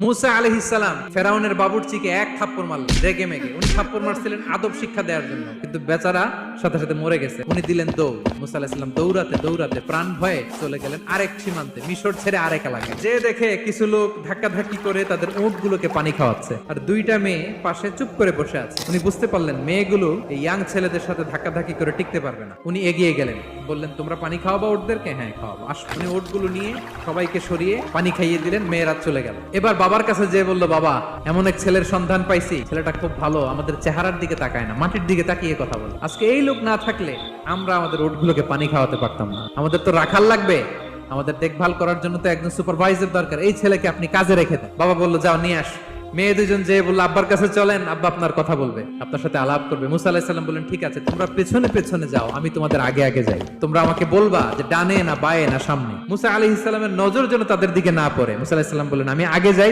মুসা আলাইহিস সালাম ফেরাউনের বাবুর্চিকে এক থাপ্পড় মারলেন রেগে মেগে। উনি থাপ্পড় মারছিলেন আদব শিক্ষা দেওয়ার জন্য, কিন্তু বেচারা সাথে সাথে মরে গেছে। উনি দিলেন দৌড়। মুসা আলাইহিস সালাম দৌড়াতে দৌড়াতে প্রাণ ভয়ে চলে গেলেন আরেক সীমান্তে, মিশর ছেড়ে আরেক এলাকায়। যে দেখে কিছু লোক ধাক্কাধাক্কি করে তাদের উটগুলোকে পানি খাওয়াচ্ছে, আর দুইটা মেয়ে পাশে চুপ করে বসে আছে। উনি বুঝতে পারলেন মেয়েগুলো এই ইয়াং ছেলেদের সাথে ধাক্কাধাক্কি করে টিকতে পারবে না। উনি এগিয়ে গেলেন, বললেন তোমরা পানি খাওয়াবা উটদেরকে? হ্যাঁ খাওয়াবো, আসো। উনি উটগুলো নিয়ে সবাইকে সরিয়ে পানি খাইয়ে দিলেন। মেয়েরা চলে গেল। এবার বাবার কাছে যে বলল, বাবা এমন এক ছেলের সন্ধান পাইছি, ছেলেটা খুব ভালো, আমাদের চেহারার দিকে তাকায় না, মাটির দিকে তাকিয়ে কথা বলে। আজকে এই লোক না থাকলে আমরা আমাদের উটগুলোকে পানি খাওয়াতে পারতাম না। আমাদের তো রাখাল লাগবে, আমাদের দেখভাল করার জন্য তো একজন সুপারভাইজার দরকার। এই ছেলেকে আপনি কাজে রেখে দেন। বাবা বললো যাও নিয়ে আস। মেয়ে দুজন যে বললো আব্বার কাছে চলেন, আব্বা আপনার কথা বলবে, আপনার সাথে আলাপ করবে। মুসা আলাইহিস সালাম বললেন ঠিক আছে, তোমরা পেছনে পেছনে যাও, আমি তোমাদের আগে আগে যাই। তোমরা আমাকে বলবা যে ডানে না বায়ে না সামনে। মুসা আলাইহিস সালামের নজর যেন তাদের দিকে না পড়ে। মুসা আলাইহিস সালাম বললেন আমি আগে যাই,